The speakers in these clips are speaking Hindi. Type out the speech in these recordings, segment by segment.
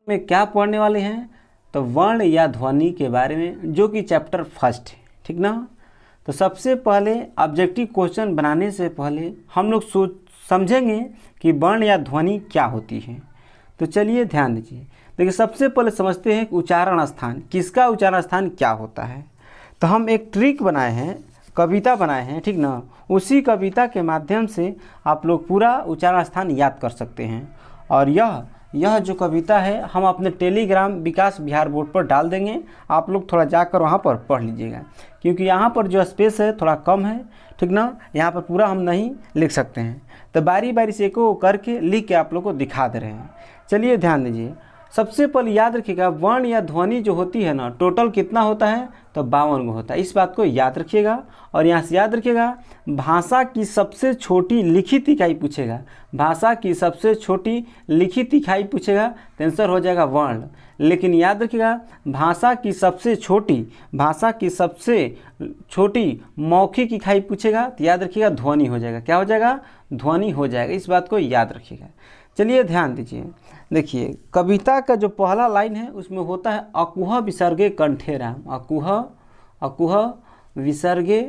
में क्या पढ़ने वाले हैं, तो वर्ण या ध्वनि के बारे में, जो कि चैप्टर फर्स्ट है, ठीक ना। तो सबसे पहले ऑब्जेक्टिव क्वेश्चन बनाने से पहले हम लोग समझेंगे कि वर्ण या ध्वनि क्या होती है। तो चलिए ध्यान दीजिए। देखिए सबसे पहले समझते हैं कि उच्चारण स्थान, किसका उच्चारण स्थान क्या होता है। तो हम एक ट्रिक बनाए हैं, कविता बनाए हैं, ठीक ना। उसी कविता के माध्यम से आप लोग पूरा उच्चारण स्थान याद कर सकते हैं। और यह जो कविता है हम अपने टेलीग्राम विकास बिहार बोर्ड पर डाल देंगे। आप लोग थोड़ा जाकर वहाँ पर पढ़ लीजिएगा, क्योंकि यहाँ पर जो स्पेस है थोड़ा कम है, ठीक ना। यहाँ पर पूरा हम नहीं लिख सकते हैं, तो बारी बारी से एक करके लिख के आप लोग को दिखा दे रहे हैं। चलिए ध्यान दीजिए। सबसे पहले याद रखिएगा, वर्ण या ध्वनि जो होती है ना, टोटल कितना होता है, तो 52 होता है। इस बात को याद रखिएगा। और यहाँ से याद रखिएगा, भाषा की सबसे छोटी लिखित इकाई पूछेगा, भाषा की सबसे छोटी लिखित इकाई पूछेगा तो आंसर हो जाएगा वर्ण। लेकिन याद रखिएगा, भाषा की सबसे छोटी मौखिक इकाई पूछेगा तो याद रखिएगा ध्वनि हो जाएगा। क्या हो जाएगा, ध्वनि हो जाएगा। इस बात को याद रखिएगा। चलिए ध्यान दीजिए। देखिए कविता का जो पहला लाइन है उसमें होता है अकुह विसर्गे कंठे राम। अकुह विसर्गे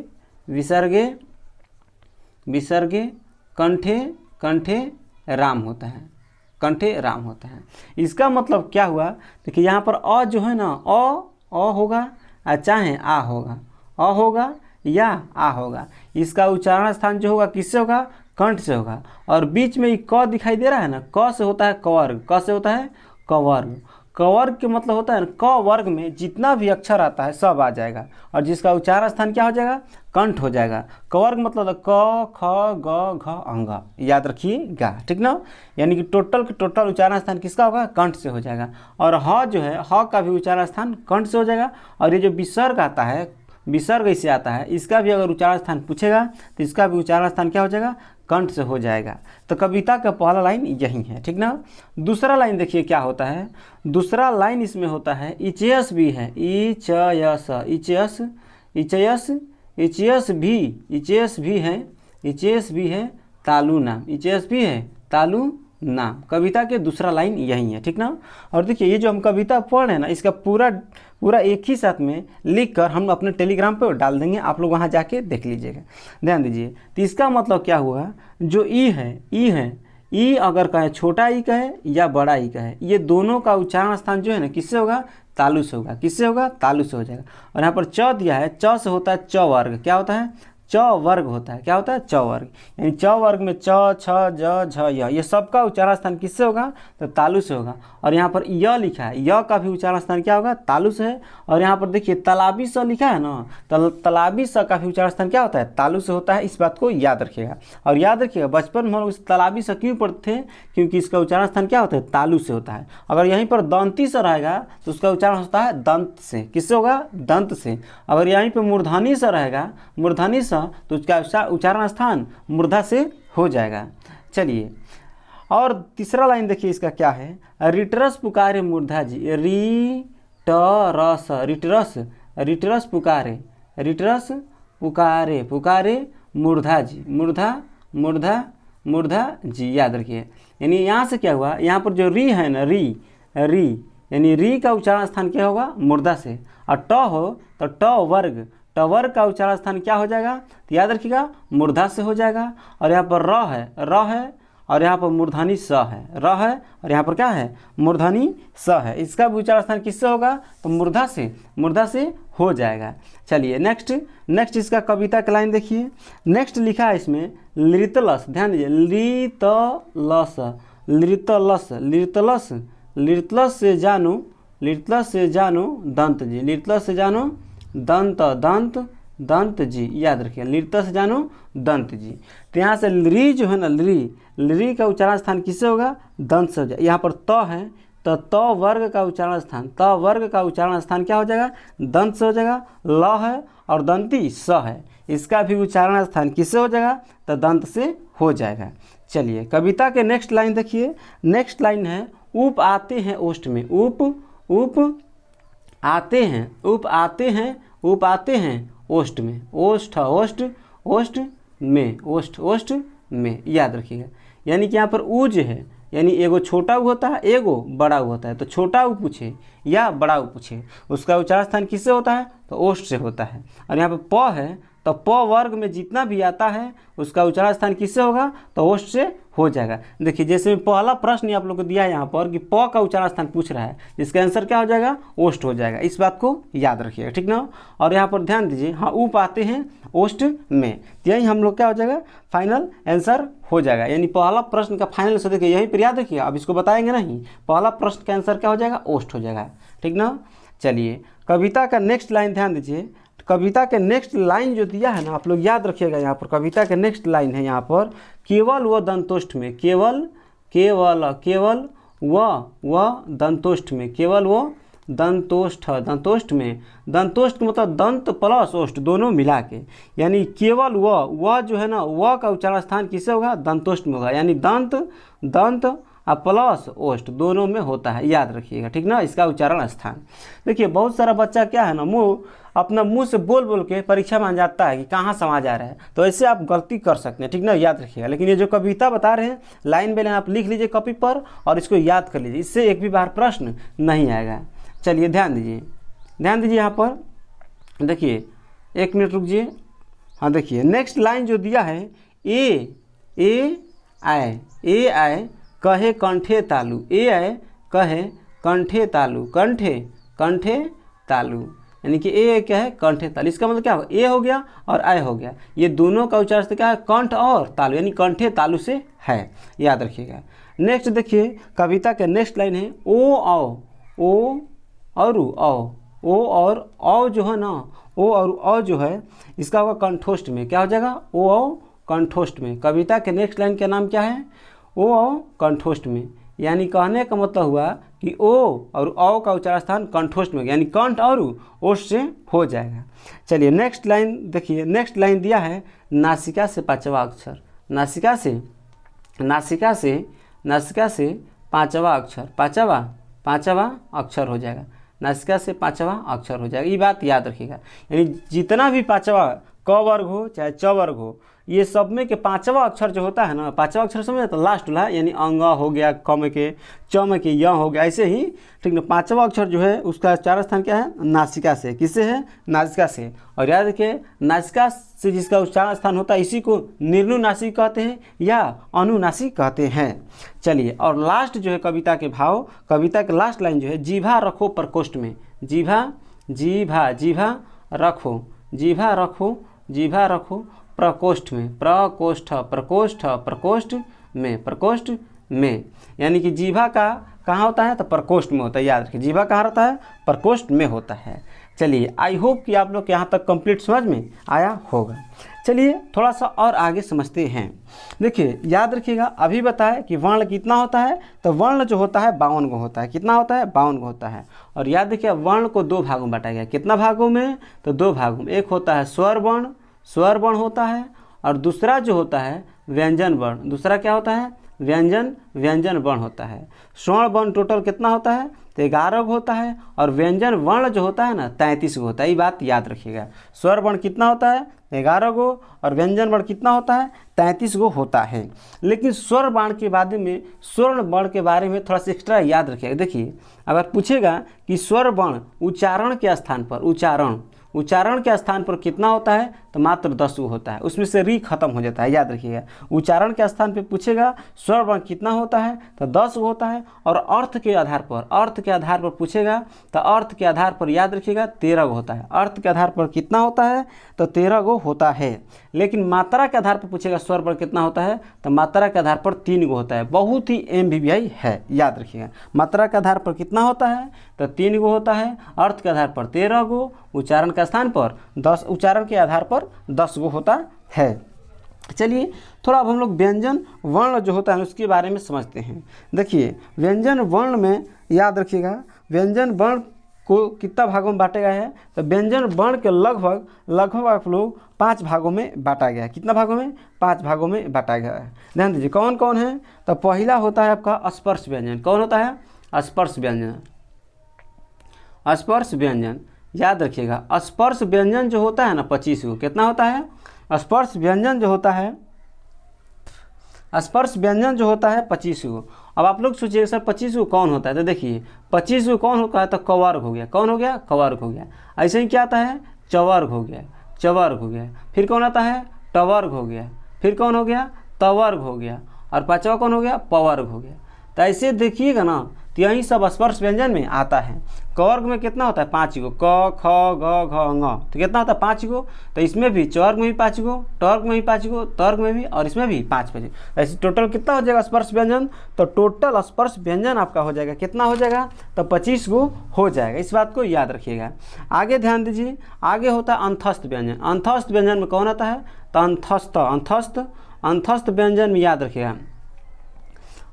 कंठे राम होता है, कंठे राम होता है। इसका मतलब क्या हुआ, देखिए यहाँ पर अ जो है ना, अ होगा, चाहे आ होगा, अ होगा या आ होगा। इसका उच्चारण स्थान जो होगा किससे होगा, कंठ से होगा। और बीच में ये क दिखाई दे रहा है ना, क से होता है कवर्ग, क से होता है कवर्ग। कवर्ग के मतलब होता है ना, क वर्ग में जितना भी अक्षर आता है सब आ जाएगा, और जिसका उच्चारण स्थान क्या हो जाएगा, कंठ हो जाएगा। कवर्ग मतलब क ख ग घ अंग, याद रखिएगा, ठीक ना। यानी कि टोटल उच्चारण स्थान किसका होगा, कंठ से हो जाएगा। और ह जो है, ह का भी उच्चारण स्थान कंठ से हो जाएगा। और ये जो विसर्ग आता है, विसर्ग ऐसे आता है, इसका भी अगर उच्चारण स्थान पूछेगा तो इसका भी उच्चारण स्थान क्या हो जाएगा, कंठ से हो जाएगा। तो कविता का पहला लाइन यही है, ठीक ना। दूसरा लाइन देखिए क्या होता है। दूसरा लाइन इसमें होता है इचयस भी है, इचयस भी है तालु नाम, इचयस भी है तालु नाम। कविता के दूसरा लाइन यही है, ठीक ना। और देखिए ये जो हम कविता पढ़ रहे हैं ना, इसका पूरा एक ही साथ में लिखकर हम अपने टेलीग्राम पे डाल देंगे, आप लोग वहाँ जाके देख लीजिएगा। ध्यान दीजिए। तो इसका मतलब क्या हुआ, जो ई अगर कहे छोटा ई कहे या बड़ा ई कहे, ये दोनों का उच्चारण स्थान जो है ना किससे होगा, तालु से होगा। किससे होगा, तालु से हो जाएगा। और यहाँ पर च दिया है, च से होता है च वर्ग। क्या होता है, च वर्ग होता है। क्या होता है, च वर्ग। यानी च वर्ग में च छ ज झ य, ये सबका उच्चारण स्थान किससे होगा, तो तालु से होगा। और यहाँ पर य लिखा है, य का भी उच्चारण स्थान क्या होगा, तालु से है। और यहाँ पर देखिए तालाबी स लिखा है ना, तालाबी स का भी उच्चारण स्थान क्या होता है, तालु से होता है। इस बात को याद रखिएगा। और याद रखिएगा बचपन में हम लोग तालाबी स क्यों पढ़ते थे, क्योंकि इसका उच्चारण स्थान क्या होता है, तालु से होता है। अगर यहीं पर दंती स रहेगा तो उसका उच्चारण होता है दंत से। किससे होगा, दंत से। अगर यहीं पर मूर्धनी स रहेगा, मूर्धनी स, तो उसका उच्चारण स्थान मूर्धा से हो जाएगा। चलिए और तीसरा लाइन देखिए इसका क्या है, रिटरस पुकारे मूर्धा जी, रिटरस पुकारे मूर्धा जी, मूर्धा जी, याद रखिए। यानी यहाँ से क्या हुआ, यहाँ पर जो री है ना, री यानी री का उच्चारण स्थान क्या होगा, मूर्धा से। और ट हो तो ट वर्ग का उच्चारण स्थान क्या हो जाएगा, तो याद रखिएगा मूर्धा से हो जाएगा। और यहाँ पर र है और यहाँ पर मूर्धनी स है, र है और यहाँ पर क्या है, मूर्धनी स है। इसका भी उच्चारण स्थान किससे होगा, तो मूर्धा से हो जाएगा। चलिए नेक्स्ट इसका कविता का लाइन देखिए। नेक्स्ट लिखा है इसमें लिरितलस, ध्यान दीजिए, लिरितलस से जानो दंत जी, लिरितलस से जानो दंत जी, याद रखिए, लिरितलस से जानो दंत जी। तो यहाँ से ली जो है ना, ली का उच्चारण स्थान किससे होगा, दंत से हो जाए। यहाँ पर त है तो त वर्ग का उच्चारण स्थान क्या हो जाएगा, दंत से हो जाएगा। ल है और दंती स है, इसका भी उच्चारण स्थान किससे हो जाएगा, तो दंत से हो जाएगा। चलिए कविता के नेक्स्ट लाइन देखिए। नेक्स्ट लाइन है उप आते हैं ओष्ठ में, उप आते हैं ओष्ठ में, ओष्ठ में, याद रखिएगा। यानी कि यहाँ पर ऊ जो है, यानी एगो छोटा उ होता है, एगो बड़ा उ होता है। तो छोटा उ पूछे या बड़ा उ पूछे, उसका उच्चारण स्थान किससे होता है? तो ओष्ठ से होता है। और यहाँ पे प है, तो प वर्ग में जितना भी आता है उसका उच्चारण स्थान किससे होगा? तो ओष्ठ से हो जाएगा। देखिए जैसे पहला प्रश्न आप लोग को दिया है यहाँ पर कि प का उच्चारण स्थान पूछ रहा है, जिसका आंसर क्या हो जाएगा? ओष्ठ हो जाएगा। इस बात को याद रखिएगा, ठीक ना। और यहाँ पर ध्यान दीजिए, हाँ उप आते हैं ओष्ठ में, तो यही हम लोग क्या हो जाएगा? फाइनल आंसर हो जाएगा। यानी पहला प्रश्न का फाइनल आंसर देखिए यहीं पर याद रखिए, अब इसको बताएंगे नहीं, पहला प्रश्न का आंसर क्या हो जाएगा? ओष्ठ हो जाएगा, ठीक ना। चलिए कविता का नेक्स्ट लाइन ध्यान दीजिए। कविता के नेक्स्ट लाइन जो दिया है ना, आप लोग याद रखिएगा। यहाँ पर कविता के नेक्स्ट लाइन है यहाँ पर, केवल व दंतोष्ठ में, केवल केवल केवल व दंतोष्ठ में, केवल वो दंतोष्ठ, दंतोष्ठ में, दंतोष्ठ मतलब दंत प्लस ओष्ठ दोनों मिला के, यानी केवल व जो है ना, व का उच्चारण स्थान किससे होगा? दंतोष्ठ में होगा। यानी दंत दंत और प्लस ओष्ठ दोनों में होता है, याद रखिएगा, ठीक ना, इसका उच्चारण स्थान। देखिए बहुत सारा बच्चा क्या है ना, अपना मुंह से बोल बोल के परीक्षा में जाता है कि कहाँ समा जा रहा है, तो ऐसे आप गलती कर सकते हैं, ठीक ना, याद रखिएगा। लेकिन ये जो कविता बता रहे हैं लाइन बाय लाइन आप लिख लीजिए कॉपी पर और इसको याद कर लीजिए, इससे एक भी बार प्रश्न नहीं आएगा। चलिए ध्यान दीजिए, ध्यान दीजिए यहाँ पर, देखिए 1 मिनट रुकिए। हाँ देखिए नेक्स्ट लाइन जो दिया है, ए आए कहे कंठे तालु, ए आए कहे कंठे तालु, कंठे कंठे तालु, यानी कि ए क्या है? कंठे तालु। इसका मतलब क्या होगा? ए हो गया और आय हो गया, ये दोनों का उच्चारण क्या है? कंठ और तालु, यानी कंठे तालु से है, याद रखिएगा। नेक्स्ट देखिए कविता के नेक्स्ट लाइन है, ओ औ, ओ और औ जो है ना, ओ और औ जो है इसका होगा कंठोष्ठ में, क्या हो जाएगा? ओ औ कंठोष्ठ में। कविता के नेक्स्ट लाइन का नाम क्या है? ओ औ कंठोष्ठ में। यानी कहने का मतलब हुआ कि ओ और औ का उच्चारण स्थान कंठोष्ठ में, यानी कंठ और ओष्ठ से हो जाएगा। चलिए नेक्स्ट लाइन देखिए, नेक्स्ट लाइन दिया है, नासिका से पांचवा अक्षर, नासिका से पांचवा अक्षर, पांचवा अक्षर हो जाएगा, नासिका से पांचवा अक्षर हो जाएगा। ये बात याद रखिएगा, यानी जितना भी पांचवा क वर्ग हो चाहे च वर्ग हो, ये सब में के पांचवा अक्षर जो होता है ना, पांचवा अक्षर समझे तो लास्ट वाला, यानी अंग हो गया, क में के, च में के, य हो गया, ऐसे ही, ठीक ना। पांचवा अक्षर जो है उसका उच्चारण स्थान क्या है? नासिका से। किससे है? नासिका से। और याद रखिए नासिका से जिसका उच्चारण स्थान होता है इसी को निर्नुनासिक कहते हैं या अनुनासिक कहते हैं। चलिए और लास्ट जो है कविता के भाव, कविता के लास्ट लाइन जो है, जीभा रखो प्रकोष्ठ में, जीभा रखो प्रकोष्ठ में, प्रकोष्ठ में, यानी कि जीभा का कहाँ होता है? तो प्रकोष्ठ में होता है, याद रखिए जीभा कहाँ रहता है? प्रकोष्ठ में होता है। चलिए आई होप कि आप लोग यहाँ तक कंप्लीट समझ में आया होगा। चलिए थोड़ा सा और आगे समझते हैं। देखिए याद रखिएगा, अभी बताया कि वर्ण कितना होता है, तो वर्ण जो होता है 52 गो होता है। कितना होता है? 52 गो होता है। और याद रखिए वर्ण को 2 भागों में बांटा गया। कितना भागों में? तो 2 भागों में। एक होता है स्वर वर्ण होता है, और दूसरा जो होता है व्यंजन वर्ण। दूसरा क्या होता है? व्यंजन वर्ण होता है। स्वर्ण वर्ण टोटल कितना होता है? तो 11 गो होता है, और व्यंजन वर्ण जो होता है ना 33 गो होता है। ये बात याद रखिएगा। स्वर वर्ण कितना होता है? 11 गो, और व्यंजन वर्ण कितना होता है? 33 गो होता है। लेकिन स्वर वर्ण के बाद में स्वर्ण वर्ण के बारे में थोड़ा सा एक्स्ट्रा याद रखिएगा। देखिए अगर पूछेगा कि स्वर वर्ण उच्चारण के स्थान पर, उच्चारण के स्थान पर कितना होता है, तो मात्र 10 गो होता है। उसमें से री खत्म हो जाता है, याद रखिएगा। उच्चारण के स्थान पे पूछेगा स्वर वर्ण कितना होता है, तो 10 गो होता है। और अर्थ के आधार पर पूछेगा तो अर्थ के आधार पर याद रखिएगा 13 गो होता है। अर्थ के आधार पर कितना होता है, तो 13 गो होता है। लेकिन मात्रा के आधार पर पूछेगा स्वर वर्ण कितना होता है, तो मात्रा के आधार पर 3 गो होता है। बहुत ही MVVI है, याद रखिएगा। मात्रा के आधार पर कितना होता है, तो 3 गो होता है। अर्थ के आधार पर 13 गो, उच्चारण के स्थान पर 10, उच्चारण के आधार पर 10 गो होता है। चलिए थोड़ा अब हम लोग व्यंजन वर्ण जो होता है उसके बारे में समझते हैं। देखिए व्यंजन वर्ण में याद रखिएगा, व्यंजन वर्ण को कितना भागों में बांटा गया है, तो व्यंजन वर्ण के लगभग आप लोग 5 भागों में बांटा गया है। कितना भागों में? 5 भागों में बांटा गया है। ध्यान दीजिए कौन कौन है, तो पहला होता है आपका स्पर्श व्यंजन। कौन होता है? स्पर्श व्यंजन, याद रखिएगा। स्पर्श व्यंजन जो होता है ना 25 गो। कितना होता है? स्पर्श व्यंजन जो होता है 25 गो। अब आप लोग सोचिए सर 25 को कौन होता है, तो देखिए 25 को कौन होता है, तो कवर्ग हो गया। कौन हो गया? कवर्ग हो गया। ऐसे ही क्या आता है? चवर्ग हो गया, चवर्ग हो गया। फिर कौन आता है? टवर्ग हो गया। फिर कौन हो गया? तवर्ग हो गया। और पांचवा कौन हो गया? पवर्ग हो गया। तो ऐसे देखिएगा ना, तो यही सब स्पर्श व्यंजन में आता है। कवर्ग में कितना होता है? 5 गो, क ख ग घ ङ, तो कितना होता है? 5 गो। तो इसमें भी चवर्ग में भी 5 गो, टवर्ग में भी 5 गो, तवर्ग में भी, और इसमें भी 5 ऐसे टोटल कितना हो जाएगा स्पर्श व्यंजन? तो टोटल स्पर्श व्यंजन आपका हो जाएगा कितना हो जाएगा? तो 25 गो हो जाएगा। इस बात को याद रखिएगा। आगे ध्यान दीजिए, आगे होता है अंतस्थ व्यंजन। अंतस्थ व्यंजन में कौन आता है? तो अंतस्थ, अंतस्थ, अंतस्थ व्यंजन में याद रखिएगा,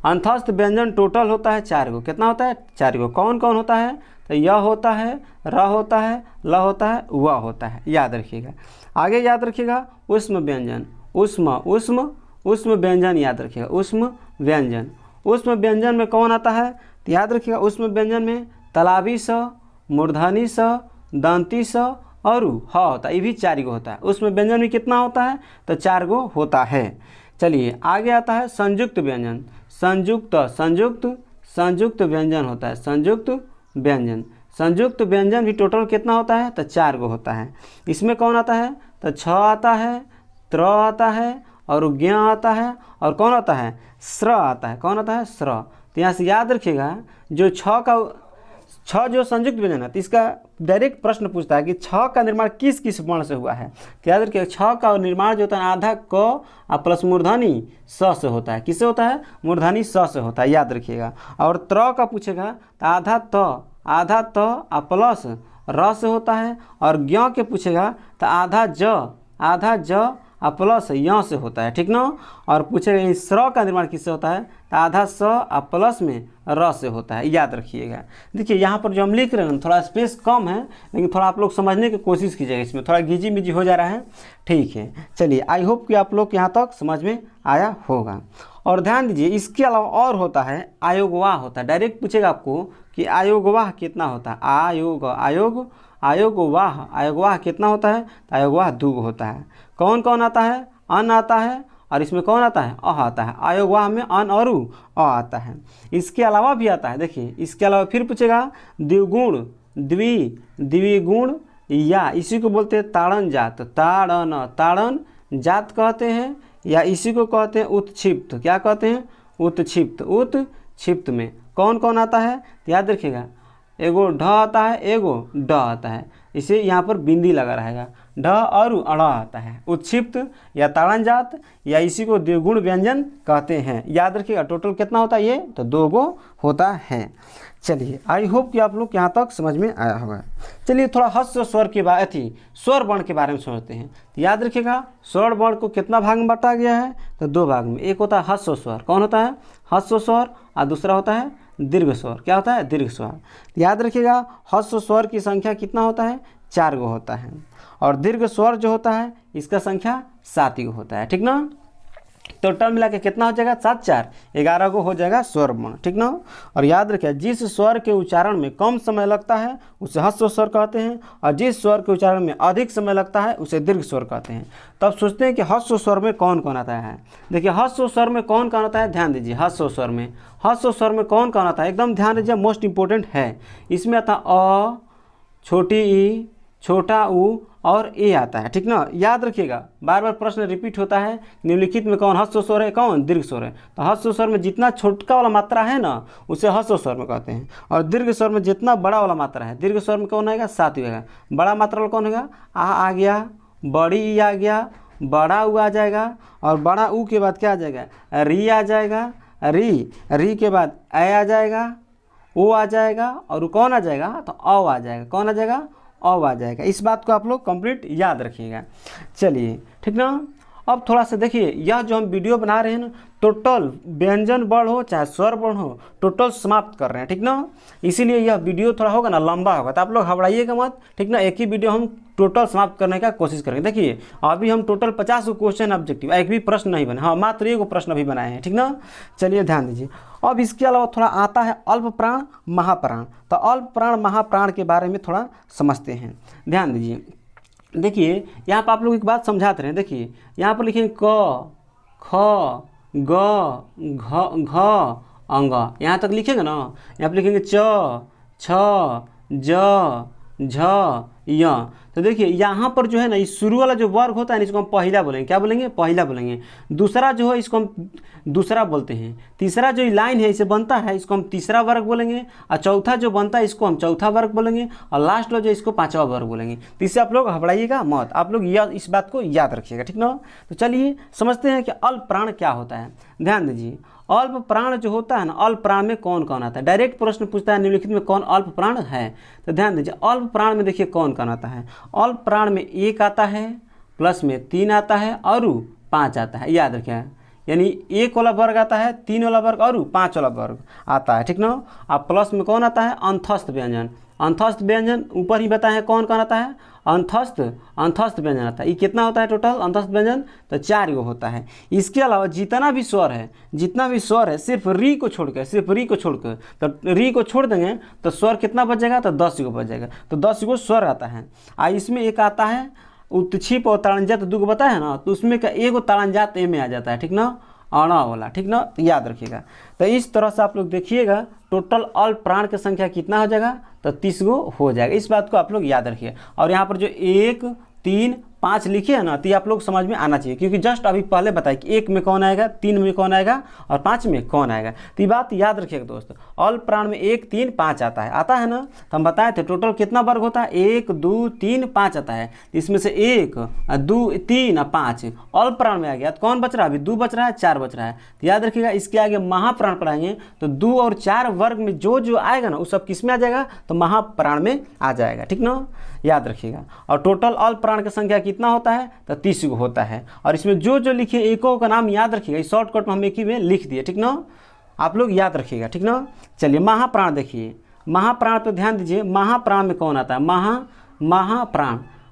अंतस्थ व्यंजन टोटल होता है 4 गो। कितना होता है? 4 गो। कौन कौन होता है? तो य होता है, र होता है, ल होता है, व होता है, याद रखिएगा। आगे याद रखिएगा उष्म व्यंजन, उष्म, उष्म, उष्म व्यंजन याद रखिएगा, उष्म व्यंजन। उष्म व्यंजन में कौन आता है? तो याद रखिएगा उष्म व्यंजन में तालाबी स, मूर्धनी स, दंती स और ह होता है। ये भी 4 गो होता है। उष्म व्यंजन में कितना होता है? तो 4 गो होता है। चलिए आगे आता है संयुक्त व्यंजन। संयुक्त, संयुक्त, संयुक्त व्यंजन होता है, संयुक्त व्यंजन। संयुक्त व्यंजन भी टोटल कितना होता है? तो 4 गो होता है। इसमें कौन आता है? तो छ आता है, त्र आता है, और ज्ञ आता है, और कौन आता है? स्र आता है। कौन आता है? स्र। तो यहाँ से याद रखिएगा, जो छ जो संयुक्त व्यंजन है, तो इसका डायरेक्ट प्रश्न पूछता है कि छ का निर्माण किस किस वर्ण से हुआ है। तो याद रखिएगा छ का निर्माण जो होता है आधा क प्लस मूर्धनी स से होता है। किससे होता है? मूर्धनी स से होता है, याद रखिएगा। और त्र का पूछेगा तो आधा त प्लस र से होता है। और ज्ञ के पूछेगा तो आधा ज प्लस य से होता है, ठीक ना। और पूछेगा स्र का निर्माण किससे होता है? तो आधा स प्लस में र से होता है, याद रखिएगा। देखिए यहाँ पर जो हम लिख रहे हैं थोड़ा स्पेस कम है, लेकिन थोड़ा आप लोग समझने की कोशिश कीजिएगा। इसमें थोड़ा घिजी मिजी हो जा रहा है, ठीक है। चलिए आई होप कि आप लोग यहाँ तक समझ में आया होगा। और ध्यान दीजिए इसके अलावा और होता है आयोगवाह होता है। डायरेक्ट पूछेगा आपको कि आयोगवाह कितना होता है? आयोगवाह कितना होता है? तो आयोगवाह 2 होता है। कौन कौन आता है? अन आता है, और इसमें कौन आता है? अ आता है। आयोगवाह में अन और अ आता है। इसके अलावा भी आता है, देखिए इसके अलावा फिर पूछेगा द्विगुण, द्विगुण, या इसी को बोलते हैं ताड़न जात। ताड़न जात कहते हैं, या इसी को कहते हैं उत्क्षिप्त। क्या कहते हैं? उत्क्षिप्त। उत्क्षिप्त में कौन कौन आता है? याद रखिएगा, एगो ढ आता है, एगो ड आता है। इसे यहाँ पर बिंदी लगा रहेगा, ढ और अड़ आता है। उत्क्षिप्त या ताड़न जात, या इसी को द्विगुण व्यंजन कहते हैं। याद रखिएगा टोटल कितना होता है ये? तो 2 गो होता है। चलिए आई होप कि आप लोग यहाँ तक समझ में आया होगा। चलिए थोड़ा हस्व स्वर के स्वर वर्ण के बारे में सोचते हैं। तो याद रखिएगा स्वर वर्ण को कितना भाग में बांटा गया है? तो 2 भाग में। एक होता है हस्व स्वर। कौन होता है? हस्व स्वर। और दूसरा होता है दीर्घ स्वर। क्या होता है? दीर्घ स्वर। याद रखिएगा हस्व स्वर की संख्या कितना होता है? 4 गो होता है। और दीर्घ स्वर जो होता है इसका संख्या 7 गो होता है, ठीक ना। टोटल मिला के कितना हो जाएगा? 7 4 11 गो हो जाएगा स्वर वर्ण, ठीक ना। और याद रखिए जिस स्वर के उच्चारण में कम समय लगता है उसे हस्व स्वर कहते हैं, और जिस स्वर के उच्चारण में अधिक समय लगता है उसे दीर्घ स्वर कहते हैं। तब सोचते हैं कि हस्व स्वर में कौन कौन आता है। देखिए हस्व स्वर में कौन कौन आता है, ध्यान दीजिए। हस्व स्वर में कौन कौन आता है, एकदम ध्यान दीजिए, मोस्ट इंपॉर्टेंट है। इसमें आता अ, छोटी ई, छोटा ऊ और ए आता है, ठीक ना। याद रखिएगा बार बार प्रश्न रिपीट होता है, निम्नलिखित में कौन हस्व स्वर है, कौन दीर्घ स्वर है। तो हस्व स्वर में जितना छोटका वाला मात्रा है ना उसे हस्व स्वर में कहते हैं, और दीर्घ स्वर में जितना बड़ा वाला मात्रा है, दीर्घ स्वर में कौन आएगा? 7 आएगा। बड़ा मात्रा वाला कौन होगा? आ गया, बड़ी ई आ गया, बड़ा ऊ आ जाएगा, और बड़ा ऊ के बाद क्या आ जाएगा? री आ जाएगा, री के बाद ए आ जाएगा, ओ आ जाएगा, और कौन आ जाएगा? तो अ आ जाएगा। कौन आ जाएगा? अ आ जाएगा। इस बात को आप लोग कंप्लीट याद रखिएगा। चलिए ठीक ना। अब थोड़ा सा देखिए यह जो हम वीडियो बना रहे हैं ना, टोटल व्यंजन वर्ण हो चाहे स्वर वर्ण हो, टोटल समाप्त कर रहे हैं, ठीक ना। इसीलिए यह वीडियो थोड़ा होगा ना लंबा होगा, तो आप लोग घबराइएगा मत, ठीक ना। एक ही वीडियो हम टोटल समाप्त करने का कोशिश करेंगे। देखिए अभी हम टोटल 50 क्वेश्चन ऑब्जेक्टिव, एक भी प्रश्न नहीं बने, हाँ मात्र 1 प्रश्न अभी बनाए हैं, ठीक ना। चलिए ध्यान दीजिए। अब इसके अलावा थोड़ा आता है अल्प प्राण महाप्राण। तो अल्प प्राण महाप्राण के बारे में थोड़ा समझते हैं, ध्यान दीजिए। देखिए यहाँ पर आप लोग एक बात समझाते रहे। देखिए यहाँ पर लिखेंगे क, ख, ग, घ, अंग। यहाँ तक लिखेंगे ना, यहाँ पर लिखेंगे च, छ, ज, झ, य। तो देखिए यहाँ पर जो है ना, इस शुरू वाला जो वर्ग होता है ना, इसको हम पहला बोलेंगे। क्या बोलेंगे? पहला बोलेंगे। दूसरा जो है इसको हम दूसरा बोलते हैं। तीसरा जो लाइन है इसे बनता है, इसको हम तीसरा वर्ग बोलेंगे। और चौथा जो बनता है इसको हम चौथा वर्ग बोलेंगे। और लास्ट जो इसको पांचवा वर्ग बोलेंगे। तो इससे आप लोग घबराइएगा मत, आप लोग इस बात को याद रखिएगा, ठीक ना। तो चलिए समझते हैं कि अल्प प्राण क्या होता है। ध्यान दीजिए, अल्प प्राण जो होता है ना, अल्प प्राण में कौन कौन आता है। डायरेक्ट प्रश्न पूछता है निम्नलिखित में कौन अल्प प्राण है। तो ध्यान दीजिए, अल्प प्राण में देखिए कौन कौन आता है। अल्प प्राण में 1 आता है, प्लस में 3 आता है और 5 आता है। याद रखिए, यानी 1 वाला वर्ग आता है, 3 वाला वर्ग और 5 वाला वर्ग आता है, ठीक ना। अब प्लस में कौन आता है? अंतस्थ व्यंजन। अंतस्थ व्यंजन ऊपर ही बताए हैं कौन कौन आता है। अंतस्थ व्यंजन आता है। ये कितना होता है टोटल अंतस्थ व्यंजन? तो 4 गो होता है। इसके अलावा जितना भी स्वर है सिर्फ री को छोड़कर, तो री को छोड़ देंगे तो स्वर कितना बच जाएगा? तो 10 गो बच जाएगा। तो 10 गो स्वर आता है। इसमें एक आता है उत्क्षिप और ताड़नजात 2 गो बताया है ना, तो उसमें का 1 ताड़नजात ए में आ जाता है, ठीक ना, अणा वाला, ठीक ना। तो याद रखिएगा। तो इस तरह से आप लोग देखिएगा टोटल अल्प प्राण की संख्या कितना हो जाएगा? तो 30 गो हो जाएगा। इस बात को आप लोग याद रखिए। और यहाँ पर जो 1, 3, 5 लिखे है ना, तो ये आप लोग समझ में आना चाहिए, क्योंकि जस्ट अभी पहले बताया कि 1 में कौन आएगा, 3 में कौन आएगा और 5 में कौन आएगा। तो ये बात याद रखिएगा दोस्तों। अल्प प्राण में 1, 3, 5 आता है ना। तो हम बताए थे टोटल कितना वर्ग होता है? 1, 2, 3, 5 आता है। इसमें से 1, 2, 3 और 5 अल्प प्राण में आ गया। तो कौन बच रहा है? अभी 2 बच रहा है, 4 बच रहा है। तो याद रखिएगा, इसके आगे महाप्राण पढ़ाएंगे तो 2 और 4 वर्ग में जो आएगा ना, वो सब किस में आ जाएगा? तो महाप्राण में आ जाएगा, ठीक ना। याद रखिएगा। और टोटल अल्प प्राण की संख्या कितना होता है? तो 30 गो होता है। और इसमें जो लिखे एकों का नाम याद रखिएगा। इस शॉर्टकट में हम एक ही में लिख दिए, ठीक ना। आप लोग याद रखिएगा, ठीक ना। चलिए महाप्राण देखिए, महाप्राण पे ध्यान दीजिए। महाप्राण में कौन आता है?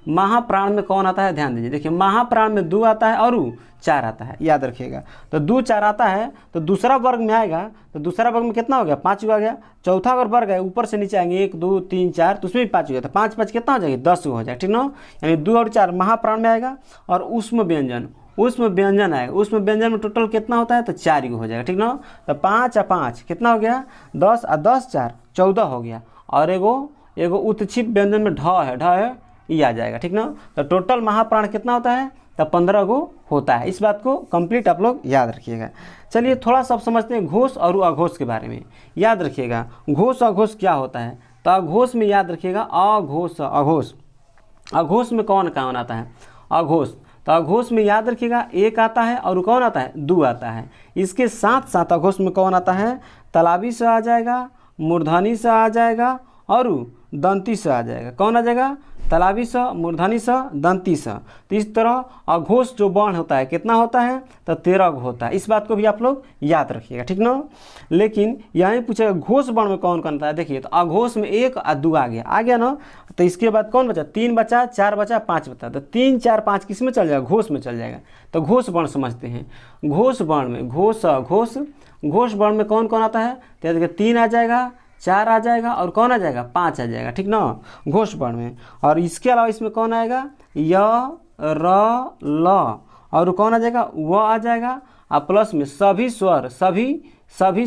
महाप्राण में कौन आता है? ध्यान दीजिए। देखिए महाप्राण में 2 आता है और 4 आता है। याद रखिएगा। तो 2, 4 आता है तो दूसरा वर्ग में आएगा। तो दूसरा वर्ग में कितना हो गया? 5 गो आ गया। चौथा अगर वर्ग है, ऊपर से नीचे आएंगे 1, 2, 3, 4, तो उसमें भी 5 हो गया। तो 5, 5 कितना हो जाएगा? 10 गो हो जाएगा, ठीक ना। यानी 2 और 4 महाप्राण में आएगा। और उसमें व्यंजन आएगा। उसमें व्यंजन में टोटल कितना होता है? तो 4 गो हो जाएगा, ठीक ना। तो 5 और 5 कितना हो गया? 10 और 10, 4, 14 हो गया। और एगो उत्क्षिप व्यंजन में ढ है, ये आ जाएगा, ठीक ना। तो टोटल महाप्राण कितना होता है? तो 15 गो होता है। इस बात को कंप्लीट आप लोग याद रखिएगा। चलिए थोड़ा सा समझते हैं घोष और अघोष के बारे में। याद रखिएगा घोष अघोष क्या होता है। तो अघोष में याद रखिएगा अघोष, अघोष में कौन आता है? अघोष। तो अघोष में याद रखिएगा 1 आता है और कौन आता है? 2 आता है। इसके साथ साथ अघोष में कौन आता है? तलाबी से आ जाएगा, मूर्धनी से आ जाएगा और दंती से आ जाएगा। कौन आ जाएगा? तलाबी स, मूर्धनी स, दंती स। तो इस तरह अघोष जो वर्ण होता है कितना होता है? तो 13 होता है। इस बात को भी आप लोग याद रखिएगा, ठीक ना। लेकिन यहाँ पूछेगा घोष वर्ण में कौन कौन आता है। देखिए तो अघोष में 1 और 2 आ गया ना। तो इसके बाद कौन बचा? 3 बचा, 4 बचा, 5 बचा। तो 3, 4, 5 किस में चल जाएगा? घोष में चल जाएगा। तो घोष वर्ण समझते हैं। घोष वर्ण में घोष वर्ण में कौन कौन आता है? तो देखिए 3 आ जाएगा, 4 आ जाएगा और कौन आ जाएगा? 5 आ जाएगा, ठीक ना, घोष वर्ण में। और इसके अलावा इसमें कौन आएगा? य, र, ल और कौन आ जाएगा? व आ जाएगा। और प्लस में सभी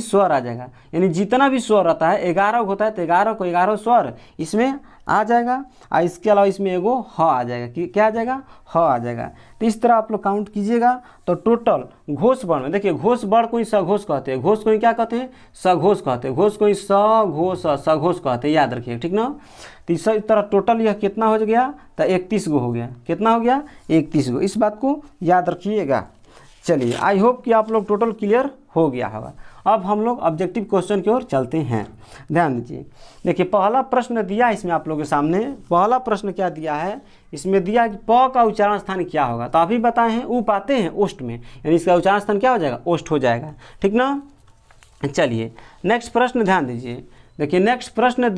स्वर आ जाएगा। यानी जितना भी स्वर आता है 11 होता है, तो 11 को 11 स्वर इसमें आ जाएगा। और इसके अलावा इसमें एगो ह आ जाएगा। क्या आ जाएगा? ह आ जाएगा। तो इस तरह आप लोग काउंट कीजिएगा। तो टोटल घोष वर्ण में देखिए, घोष वर्ण को ही सघोष कहते हैं, घोष को ही क्या कहते हैं? सघोष कहते हैं। घोष को ही सघोष कहते हैं। याद रखिए, ठीक ना। तो इस तरह टोटल यह कितना हो गया? तो 31 गो हो गया। कितना हो गया? 31 गो। इस बात को याद रखिएगा। चलिए आई होप कि आप लोग टोटल क्लियर हो गया होगा। अब हम लोग ऑब्जेक्टिव क्वेश्चन की ओर चलते हैं। ध्यान दीजिए। देखिए पहला प्रश्न दिया इसमें आप लोगों के सामने। पहला प्रश्न क्या दिया है? इसमें दिया कि प का उच्चारण स्थान क्या होगा। तो अभी बताए हैं ऊ पाते हैं ओष्ठ में, यानी इसका उच्चारण स्थान क्या हो जाएगा? ओष्ठ हो जाएगा, ठीक ना। चलिए नेक्स्ट प्रश्न ध्यान दीजिए। देखिए नेक्स्ट प्रश्न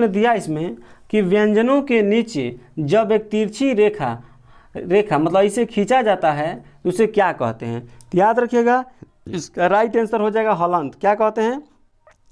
दिया इसमें कि व्यंजनों के नीचे जब एक तिरछी रेखा मतलब इसे खींचा जाता है तो उसे क्या कहते हैं? तो याद रखिएगा इसका राइट आंसर हो जाएगा हलंत। क्या कहते हैं?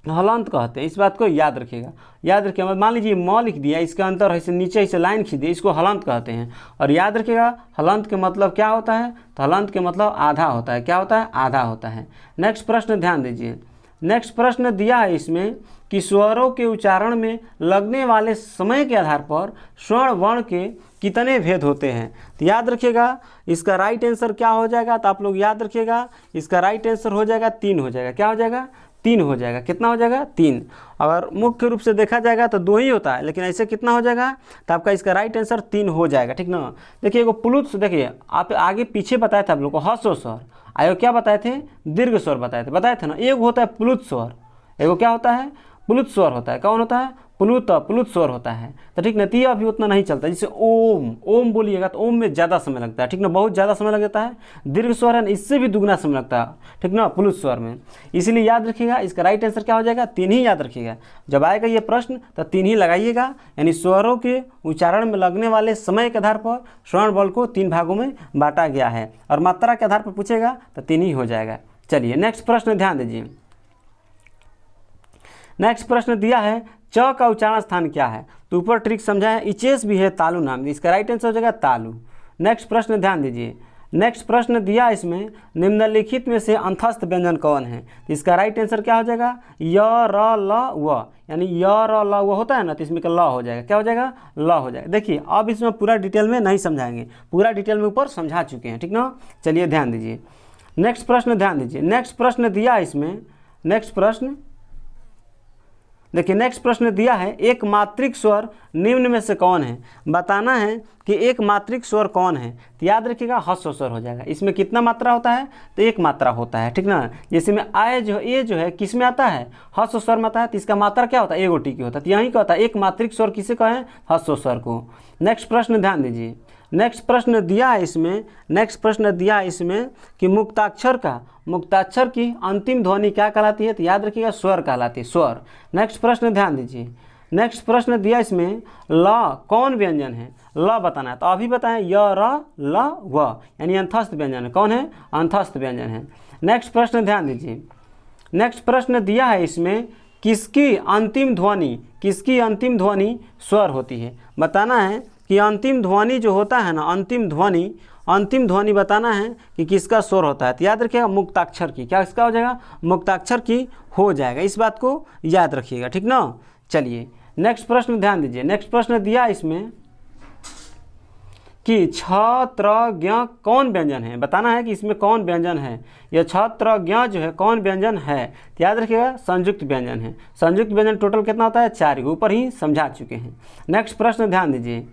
हलंत कहते हैं। इस बात को याद रखिएगा, याद रखिएगा। मान लीजिए म लिख दिया, इसका अंतर ऐसे नीचे ऐसे लाइन खींच दिया, इसको हलंत कहते हैं। और याद रखिएगा हलंत के मतलब क्या होता है, तो हलंत के मतलब आधा होता है। क्या होता है, आधा होता है। नेक्स्ट प्रश्न ध्यान दीजिए, नेक्स्ट प्रश्न दिया है इसमें कि स्वरों के उच्चारण में लगने वाले समय के आधार पर स्वर्ण वर्ण के कितने भेद होते हैं। तो याद रखिएगा इसका राइट आंसर क्या हो जाएगा, तो आप लोग याद रखिएगा इसका राइट आंसर हो जाएगा 3 हो जाएगा। क्या हो जाएगा, 3 हो जाएगा। कितना हो जाएगा, 3। अगर मुख्य रूप से देखा जाएगा तो 2 ही होता है, लेकिन ऐसे कितना हो जाएगा, तो आपका इसका राइट आंसर 3 हो जाएगा। ठीक ना। देखिए एगो प्लुत, देखिए आप आगे पीछे बताए थे आप लोग को हस्व स्वर, आयो क्या बताए थे, दीर्घ स्वर बताए थे ना। एक होता है प्लुत स्वर, एगो क्या होता है, प्लुत स्वर होता है। कौन होता है, प्लुत स्वर होता है। तो ठीक ना, तीया भी उतना नहीं चलता। जैसे ओम, ओम बोलिएगा तो ओम में ज़्यादा समय लगता है। ठीक ना, बहुत ज़्यादा समय लग जाता है। दीर्घ स्वर है ना, इससे भी दुगना समय लगता है। ठीक ना, प्लुत स्वर में। इसीलिए याद रखिएगा इसका राइट आंसर क्या हो जाएगा, 3 ही याद रखिएगा। जब आएगा ये प्रश्न तो 3 ही लगाइएगा। यानी स्वरों के उच्चारण में लगने वाले समय के आधार पर स्वर्ण बल को 3 भागों में बांटा गया है, और मात्रा के आधार पर पूछेगा तो 3 ही हो जाएगा। चलिए नेक्स्ट प्रश्न ध्यान दीजिए। नेक्स्ट प्रश्न दिया है च का उच्चारण स्थान क्या है। तो ऊपर ट्रिक समझा है, इचेस भी है तालु नाम, इसका राइट आंसर हो जाएगा तालु। नेक्स्ट प्रश्न ध्यान दीजिए। नेक्स्ट प्रश्न दिया इसमें निम्नलिखित में से अंतस्थ व्यंजन कौन है। इसका राइट आंसर क्या हो जाएगा, य र ल व, यानी य र ल व होता है ना, तो इसमें का ल हो जाएगा। क्या हो जाएगा, ल हो जाएगा। देखिए अब इसमें पूरा डिटेल में नहीं समझाएंगे, पूरा डिटेल में ऊपर समझा चुके हैं। ठीक ना, चलिए ध्यान दीजिए। नेक्स्ट प्रश्न ध्यान दीजिए। नेक्स्ट प्रश्न दिया इसमें, नेक्स्ट प्रश्न देखिए, नेक्स्ट प्रश्न दिया है एक मात्रिक स्वर निम्न में से कौन है। बताना है कि एक मात्रिक स्वर कौन है। तो याद रखिएगा हस्व स्वर हो जाएगा। इसमें कितना मात्रा होता है, तो 1 मात्रा होता है। ठीक ना, जैसे में आय जो ए जो है किस में आता है, हस्व स्वर में आता है। तो इसका मात्रा क्या होता है, एगो टी होता है। तो यही क्या होता है, एक मात्रिक स्वर किसे कहें, हस्व स्वर को। नेक्स्ट प्रश्न ध्यान दीजिए। नेक्स्ट प्रश्न दिया है इसमें, नेक्स्ट प्रश्न दिया है इसमें कि मुक्ताक्षर की अंतिम ध्वनि क्या कहलाती है। तो याद रखिएगा स्वर कहलाती है, स्वर। नेक्स्ट प्रश्न ध्यान दीजिए। नेक्स्ट प्रश्न दिया इसमें ल कौन व्यंजन है, ल बताना है। तो अभी बताएं य र ल व, यानी अंतस्थ व्यंजन है। कौन है, अंतस्थ व्यंजन है। नेक्स्ट प्रश्न ध्यान दीजिए। नेक्स्ट प्रश्न दिया है इसमें किसकी अंतिम ध्वनि स्वर होती है। बताना है कि अंतिम ध्वनि जो होता है ना, अंतिम ध्वनि बताना है कि किसका स्वर होता है। तो याद रखिएगा मुक्ताक्षर की। क्या इसका हो जाएगा, मुक्ताक्षर की हो जाएगा। इस बात को याद रखिएगा। ठीक ना, चलिए नेक्स्ट प्रश्न ध्यान दीजिए। नेक्स्ट प्रश्न दिया इसमें कि छ त्र ज्ञ कौन व्यंजन है। बताना है कि इसमें कौन व्यंजन है। यह छ त्र ज्ञ जो है कौन व्यंजन है। तो याद रखिएगा संयुक्त व्यंजन है। संयुक्त व्यंजन टोटल कितना होता है, 4। ऊपर ही समझा चुके हैं। नेक्स्ट प्रश्न ध्यान दीजिए।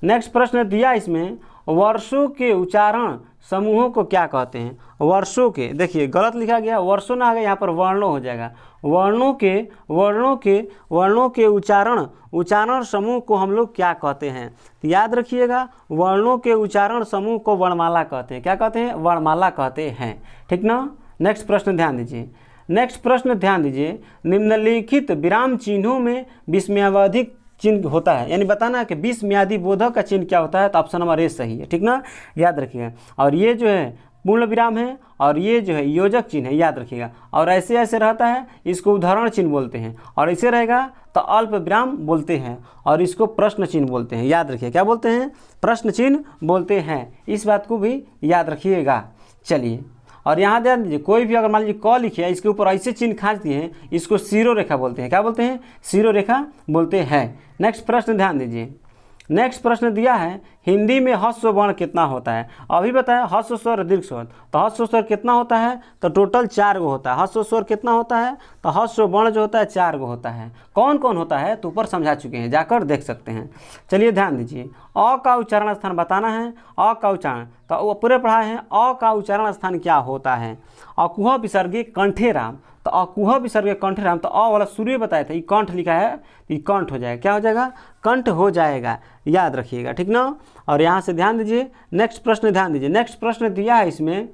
नेक्स्ट प्रश्न दिया इसमें वर्षों के उच्चारण समूहों को क्या कहते हैं। वर्षों के, देखिए गलत लिखा गया, वर्षों ना आ गया, यहाँ पर वर्णों हो जाएगा। वर्णों के उच्चारण समूह को हम लोग क्या कहते हैं। तो याद रखिएगा वर्णों के उच्चारण समूह को वर्णमाला कहते हैं। क्या कहते हैं, वर्णमाला कहते हैं। ठीक ना। नेक्स्ट प्रश्न ध्यान दीजिए। नेक्स्ट प्रश्न ध्यान दीजिए। निम्नलिखित विराम चिन्हों में विस्मयावधिक चिन्ह होता है। यानी बताना है कि विस्मयादि बोधक का चिन्ह क्या होता है। तो ऑप्शन नंबर ए सही है। ठीक ना, याद रखिएगा। और ये जो है पूर्ण विराम है, और ये जो है योजक चिन्ह है, याद रखिएगा। और ऐसे ऐसे रहता है, इसको उदाहरण चिन्ह बोलते हैं। और ऐसे रहेगा तो अल्प विराम बोलते हैं, और इसको प्रश्न चिन्ह बोलते हैं। याद रखिए क्या बोलते हैं, प्रश्न चिन्ह बोलते हैं। इस बात को भी याद रखिएगा। चलिए, और यहाँ ध्यान दीजिए, कोई भी अगर मान लीजिए क लिखिए, इसके ऊपर ऐसे चिन्ह खींच दिए हैं, इसको शिरो रेखा बोलते हैं। क्या बोलते हैं, शिरो रेखा बोलते हैं। नेक्स्ट प्रश्न ध्यान दीजिए। नेक्स्ट प्रश्न दिया है हिंदी में हस्व वर्ण कितना होता है। अभी बताया हस्व स्वर दीर्घ स्वर। तो हस्व स्वर कितना होता है, तो टोटल 4 गो होता है। हस्व स्वर कितना होता है, तो हस्व वर्ण जो होता है 4 गो होता है। कौन कौन होता है, तो ऊपर समझा चुके हैं, जाकर देख सकते हैं। चलिए ध्यान दीजिए। अ का उच्चारण स्थान बताना है। अ का उच्चारण तो वो पूरे पढ़ा है। अ का उच्चारण स्थान क्या होता है। अकुह विसर्गे कंठे राम। तो अकुह विसर्गे कंठे राम, तो अ वाला शुरू में बताया था, ये कंठ लिखा है, तो ये कंठ हो जाएगा। क्या हो जाएगा, कंठ हो जाएगा। याद रखिएगा। ठीक ना। और यहाँ से ध्यान दीजिए। नेक्स्ट प्रश्न ध्यान दीजिए। नेक्स्ट प्रश्न दिया है इसमें,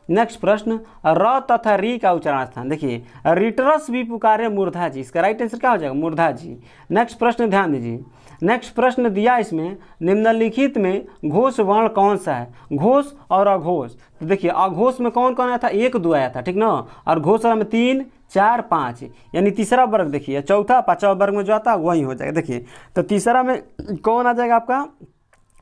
नेक्स्ट प्रश्न र तथा री का उच्चारण स्थान। देखिए रिटरस भी पुकारे मूर्धा जी, इसका राइट आंसर क्या हो जाएगा, मूर्धा जी। नेक्स्ट प्रश्न ध्यान दीजिए। नेक्स्ट प्रश्न दिया इसमें निम्नलिखित में घोष वर्ण कौन सा है। घोष और अघोष। तो देखिए अघोष में कौन कौन आया था, 1 2 आया था। ठीक ना। और घोष वाला में 3 4 5, यानी तीसरा वर्ग देखिए, चौथा 5वां वर्ग में जो आता है वही हो जाएगा। देखिए तो तीसरा में कौन आ जाएगा आपका,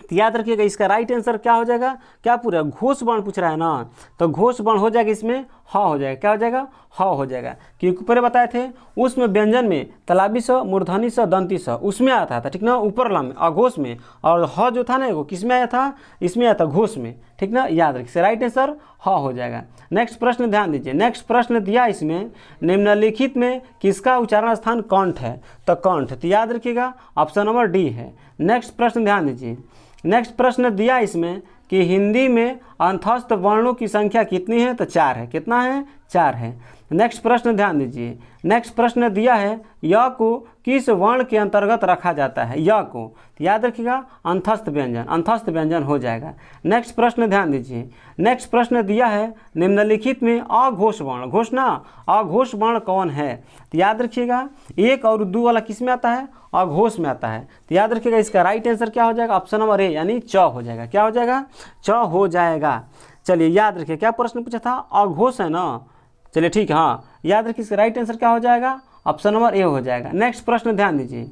तो याद रखिएगा इसका राइट आंसर क्या हो जाएगा, क्या पूरा घोष वर्ण पूछ रहा है ना, तो घोष वर्ण हो जाएगा इसमें ह हो जाएगा, क्या हो जाएगा, ह हो जाएगा। क्योंकि ऊपर बताए थे उसमें व्यंजन में तलाबी स, मूर्धनी स, दंती स उसमें आता था, ठीक ना, ऊपर वाला में अघोष में, और ह जो था ना वो किस में आया था, इसमें आया था घोष में, ठीक ना, याद रखिए राइट आंसर ह हो जाएगा। नेक्स्ट प्रश्न ध्यान दीजिए, नेक्स्ट प्रश्न दिया इसमें निम्नलिखित में किसका उच्चारण स्थान कंठ है, तो कंठ, तो याद रखिएगा ऑप्शन नंबर डी है। नेक्स्ट प्रश्न ध्यान दीजिए, नेक्स्ट प्रश्न दिया इसमें कि हिंदी में अंतस्थ वर्णों की संख्या कितनी है, तो 4 है, कितना है, 4 है। नेक्स्ट प्रश्न ध्यान दीजिए, नेक्स्ट प्रश्न दिया है य को किस वर्ण के अंतर्गत रखा जाता है, य को, तो याद रखिएगा अंतस्थ व्यंजन, अंतस्थ व्यंजन हो जाएगा। नेक्स्ट प्रश्न ध्यान दीजिए, नेक्स्ट प्रश्न दिया है निम्नलिखित में अघोष वर्ण, घोष ना, अघोष वर्ण कौन है, तो याद रखिएगा 1 और 2 वाला किस में आता है, अघोष में आता है, तो याद रखिएगा इसका राइट आंसर क्या हो जाएगा, ऑप्शन नंबर ए यानी च हो जाएगा, क्या हो जाएगा, च हो जाएगा। चलिए याद रखिए क्या प्रश्न पूछा था, अघोष है ना, चलिए ठीक है, हाँ याद रखिए इसका राइट आंसर क्या हो जाएगा, ऑप्शन नंबर ए हो जाएगा। नेक्स्ट प्रश्न ध्यान दीजिए,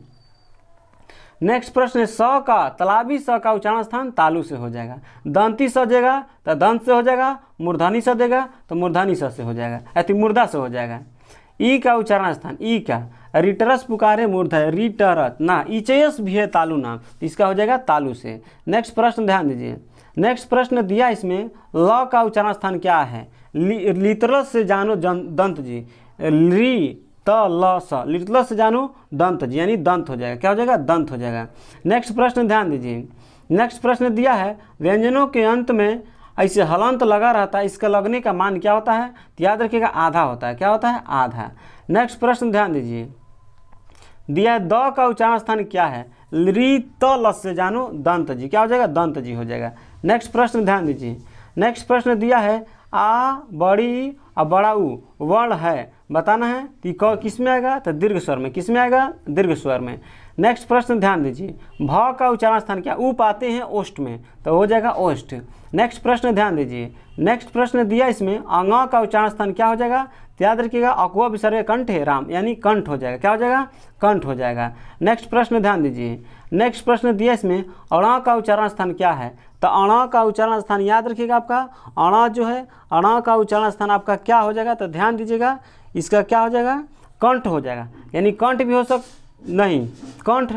नेक्स्ट प्रश्न है स का, तलाबी स का उच्चारण स्थान तालु से हो जाएगा, दंती स देगा तो दंत से हो जाएगा, मूर्धनी स देगा तो मूर्धनी स से हो जाएगा, अति मूर्धा से हो जाएगा। ई का उच्चारण स्थान, ई का, रिटरस पुकारे मूर्धा है, रिटरत ना, इचयस भी है तालु नाम, तो इसका हो जाएगा तालु से। नेक्स्ट प्रश्न ध्यान दीजिए, नेक्स्ट प्रश्न दिया इसमें ल का उच्चारण स्थान क्या है, लिटरस से जानो दंत जी, री त ल स, लिटरस से जानो दंत जी, यानी दंत हो जाएगा, क्या हो जाएगा, दंत हो जाएगा। नेक्स्ट प्रश्न ध्यान दीजिए, नेक्स्ट प्रश्न दिया है व्यंजनों के अंत में ऐसे हलंत लगा रहता है, इसका लगने का मान क्या होता है, तो याद रखिएगा आधा होता है, क्या होता है, आधा। नेक्स्ट प्रश्न ध्यान दीजिए, दिया है द का उच्चारण स्थान क्या है, री त ल से जानो दंत जी, क्या हो जाएगा, दंत जी हो जाएगा। नेक्स्ट प्रश्न ध्यान दीजिए, नेक्स्ट प्रश्न दिया है आ बड़ी और बड़ा ऊ वर्ण है, बताना है कि किस में आएगा, तो दीर्घ स्वर में, किस में आएगा, दीर्घ स्वर में। नेक्स्ट प्रश्न ध्यान दीजिए, भ का उच्चारण स्थान क्या, ऊ पाते हैं ओष्ठ में, तो हो जाएगा ओष्ठ। नेक्स्ट प्रश्न ध्यान दीजिए, नेक्स्ट प्रश्न दिया इसमें अंग का उच्चारण स्थान क्या हो जाएगा, तो याद रखिएगा अकुआ विसर्ग कंठ है राम, यानी कंठ हो जाएगा, क्या हो जाएगा, कंठ हो जाएगा। नेक्स्ट प्रश्न ध्यान दीजिए, नेक्स्ट प्रश्न दिया इसमें अण का उच्चारण स्थान क्या है, तो अण का उच्चारण स्थान याद रखिएगा आपका अण जो है, अण का उच्चारण स्थान आपका क्या हो जाएगा, तो ध्यान दीजिएगा इसका क्या हो जाएगा, कंठ हो जाएगा, यानी कंठ भी हो नहीं, कंठ,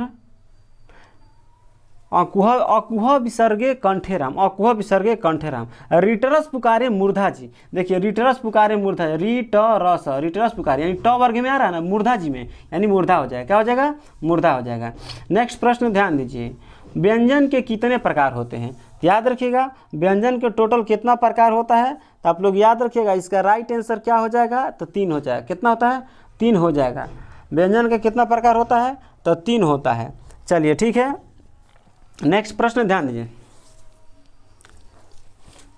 अकुह विसर्गे कंठे राम, अकुह विसर्गे कंठे राम। रिटरस पुकारे मूर्धा जी, देखिए रिटरस पुकारे मूर्धा, रिटरस, रिटरस पुकारे यानी ट वर्ग में आ रहा है ना, मूर्धा जी में, यानी मूर्धा हो जाएगा, क्या हो जाएगा, मूर्धा हो जाएगा। नेक्स्ट प्रश्न ध्यान दीजिए, व्यंजन के कितने प्रकार होते हैं, याद रखिएगा व्यंजन के टोटल कितना प्रकार होता है, तो आप लोग याद रखिएगा इसका राइट आंसर क्या हो जाएगा, तो 3 हो जाएगा, कितना होता है, 3 हो जाएगा। व्यंजन का कितना प्रकार होता है, तो 3 होता है। चलिए ठीक है, नेक्स्ट प्रश्न ध्यान दीजिए,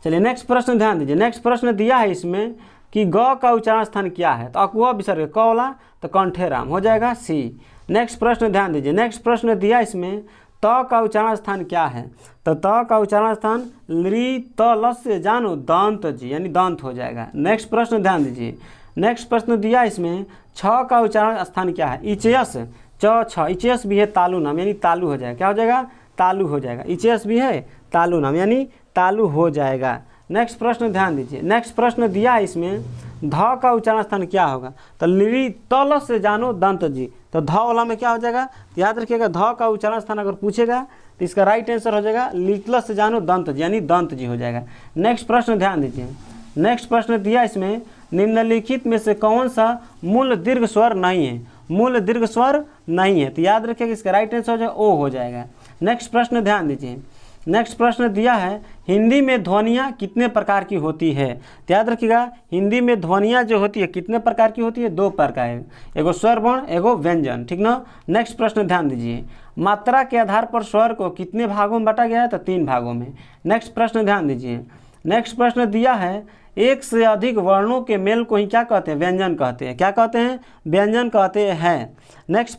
चलिए नेक्स्ट प्रश्न ध्यान दीजिए, नेक्स्ट प्रश्न दिया है इसमें कि ग का उच्चारण स्थान क्या है, तो अकुह विसर्ग क वाला, तो कंठे राम हो जाएगा सी। नेक्स्ट प्रश्न ध्यान दीजिए, नेक्स्ट प्रश्न दिया इसमें त का उच्चारण स्थान क्या है, तो त का उच्चारण स्थान ली त ल से जानो दंत जी, यानी दंत हो जाएगा। नेक्स्ट प्रश्न ध्यान दीजिए, नेक्स्ट प्रश्न दिया इसमें छ का उच्चारण स्थान क्या है, इचयस, च छ, इचयस भी है तालु नाम, यानी तालु हो जाएगा, क्या हो जाएगा, तालु हो जाएगा, इचयस भी है तालु नाम, यानी तालु हो जाएगा। नेक्स्ट प्रश्न ध्यान दीजिए, नेक्स्ट प्रश्न दिया है इसमें ध का उच्चारण स्थान क्या होगा, तो ली तल से जानो दंत जी, तो ध वाला में क्या हो जाएगा, तो याद रखिएगा ध का उच्चारण स्थान अगर पूछेगा तो इसका राइट आंसर हो जाएगा लिटल से जानो दंत जी, यानी दंत जी हो जाएगा। नेक्स्ट प्रश्न ध्यान दीजिए, नेक्स्ट प्रश्न दिया इसमें निम्नलिखित में से कौन सा मूल दीर्घ स्वर नहीं है, मूल दीर्घ स्वर नहीं है, तो याद रखिएगा इसका राइट आंसर हो जाएगा ओ हो जाएगा। नेक्स्ट प्रश्न ध्यान दीजिए, नेक्स्ट प्रश्न दिया है हिंदी में ध्वनियाँ कितने प्रकार की होती है, तो याद रखिएगा हिंदी में ध्वनियाँ जो होती है कितने प्रकार की होती है, 2 प्रकार, एगो स्वर वर्ण एगो व्यंजन, ठीक ना। नेक्स्ट प्रश्न ध्यान दीजिए, मात्रा के आधार पर स्वर को कितने भागों में बांटा गया है, तो 3 भागों में। नेक्स्ट प्रश्न ध्यान दीजिए, नेक्स्ट प्रश्न दिया है 1 से अधिक वर्णों के मेल को ही क्या कहते हैं, व्यंजन कहते हैं, क्या कहते हैं, व्यंजन कहते हैं। नेक्स्ट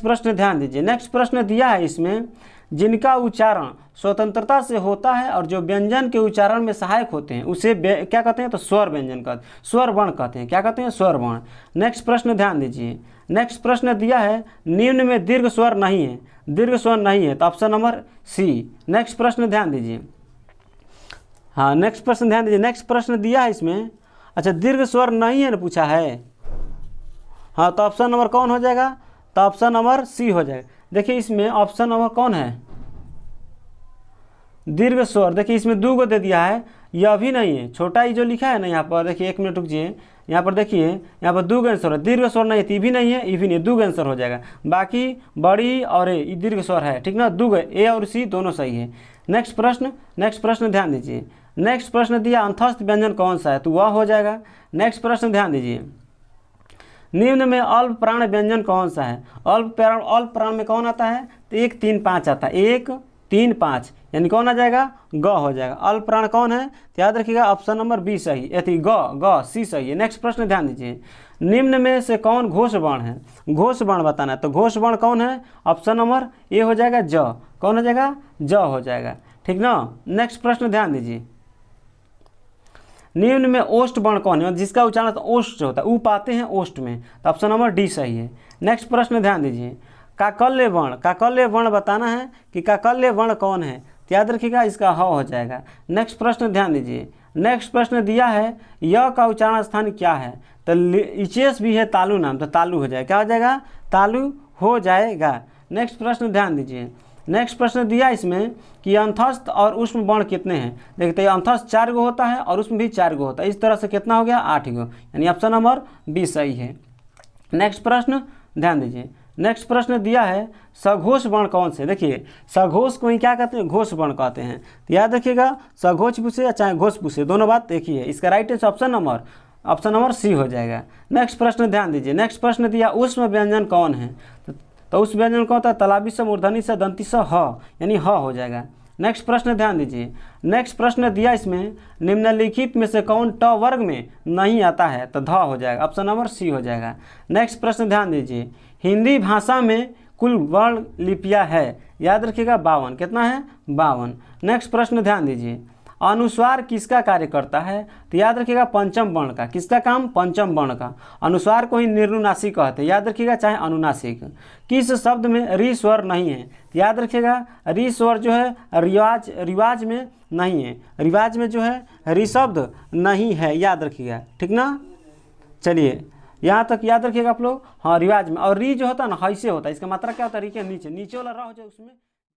प्रश्न ध्यान दीजिए, नेक्स्ट प्रश्न दिया है इसमें जिनका उच्चारण स्वतंत्रता से होता है और जो व्यंजन के उच्चारण में सहायक होते हैं उसे क्या कहते हैं, तो स्वर व्यंजन कहते हैं, स्वर वर्ण कहते हैं। क्या कहते हैं, स्वर वर्ण। नेक्स्ट प्रश्न ध्यान दीजिए, नेक्स्ट प्रश्न दिया है निम्न में दीर्घ स्वर नहीं है, दीर्घ स्वर नहीं है, तो ऑप्शन नंबर सी। नेक्स्ट प्रश्न ध्यान दीजिए, हाँ नेक्स्ट प्रश्न ध्यान दीजिए, नेक्स्ट प्रश्न दिया है इसमें, अच्छा दीर्घ स्वर नहीं है ना पूछा है, हाँ तो ऑप्शन नंबर कौन हो जाएगा, तो ऑप्शन नंबर सी हो जाएगा। देखिए इसमें ऑप्शन नंबर कौन है, दीर्घ स्वर। देखिए इसमें 2 गो दे दिया है, यह भी नहीं है, छोटा ही जो लिखा है ना यहाँ पर, देखिए 1 मिनट रुकिए, यहाँ पर देखिए यहाँ पर 2 गो आंसर है, दीर्घ स्वर नहीं है, भी नहीं है, ये भी नहीं, 2 गो आंसर हो जाएगा। बाकी बड़ी और ए दीर्घ स्वर है, ठीक ना, 2 गो, ए और सी दोनों सही है। नेक्स्ट प्रश्न ध्यान दीजिए, नेक्स्ट प्रश्न दिया अंतस्थ व्यंजन कौन सा है, तो वह हो जाएगा। नेक्स्ट प्रश्न ध्यान दीजिए, निम्न में अल्प प्राण व्यंजन कौन सा है, अल्प प्राण में कौन आता है, तो 1 3 5 आता है, 1 3 5 यानी कौन आ जाएगा, ग हो जाएगा। अल्प प्राण कौन है, तो याद रखिएगा ऑप्शन नंबर बी सही, यथी ग सी सही है। नेक्स्ट प्रश्न ध्यान दीजिए, निम्न में से कौन घोष वर्ण है, घोष वर्ण बताना है, तो घोष वर्ण कौन है, ऑप्शन नंबर ए हो जाएगा ज, कौन हो जाएगा, ज हो जाएगा, ठीक ना। नेक्स्ट प्रश्न ध्यान दीजिए, निम्न में ओष्ठ वर्ण कौन है, जिसका उच्चारण तो ओष्ठ होता है, ऊ पाते हैं ओष्ठ में, तो ऑप्शन नंबर डी सही है। नेक्स्ट प्रश्न ध्यान दीजिए, काकल्य वर्ण बताना है कि काकल्य वर्ण कौन है, तो याद रखिएगा इसका ह हो जाएगा। नेक्स्ट प्रश्न ध्यान दीजिए, नेक्स्ट प्रश्न दिया है य का उच्चारण स्थान क्या है, तो इचेस भी है तालु नाम, तो तालु हो जाएगा, क्या हो जाएगा, तालु हो जाएगा। नेक्स्ट प्रश्न ध्यान दीजिए, नेक्स्ट प्रश्न दिया इसमें कि अंतस्थ और उष्म वर्ण कितने हैं, देखते हैं अंतस्थ 4 गो होता है और उष्म भी 4 गो होता है, इस तरह से कितना हो गया, 8 गो, यानी ऑप्शन नंबर बी सही है। नेक्स्ट प्रश्न ध्यान दीजिए, नेक्स्ट प्रश्न दिया है सघोष वर्ण कौन से, देखिए सघोष को ही क्या कहते हैं, घोष वर्ण कहते हैं, तो याद रखिएगा सघोष पूछे या चाहे घोष पूछे, दोनों बात एक ही है। इसका right answer option number C हो जाएगा। नेक्स्ट प्रश्न ध्यान दीजिए, नेक्स्ट प्रश्न दिया उष्म व्यंजन कौन है, तो उस व्यंजन कौन होता है, तलाबी से मूर्धनी से दंती से ह, यानी ह हो जाएगा। नेक्स्ट प्रश्न ध्यान दीजिए, नेक्स्ट प्रश्न दिया इसमें निम्नलिखित में से कौन ट वर्ग में नहीं आता है, तो ध हो जाएगा, ऑप्शन नंबर सी हो जाएगा। नेक्स्ट प्रश्न ध्यान दीजिए, हिंदी भाषा में कुल वर्ण लिपियाँ है, याद रखिएगा 52, कितना है 52। नेक्स्ट प्रश्न ध्यान दीजिए, अनुस्वार किसका कार्य करता है, तो याद रखिएगा पंचम वर्ण का, किसका काम, पंचम वर्ण का। अनुस्वार को ही निर्नुनासिक कहते हैं, याद रखिएगा चाहे अनुनासिक। किस शब्द में री स्वर नहीं है, तो याद रखिएगा री स्वर जो है रिवाज में नहीं है, रिवाज में जो है री शब्द नहीं है, याद रखिएगा, ठीक ना। चलिए यहाँ तक याद रखिएगा आप लोग, हाँ रिवाज में, और री जो होता है ना ऐसे होता है, इसका मात्रा क्या होता है, री के नीचे वाला रा हो जाए उसमें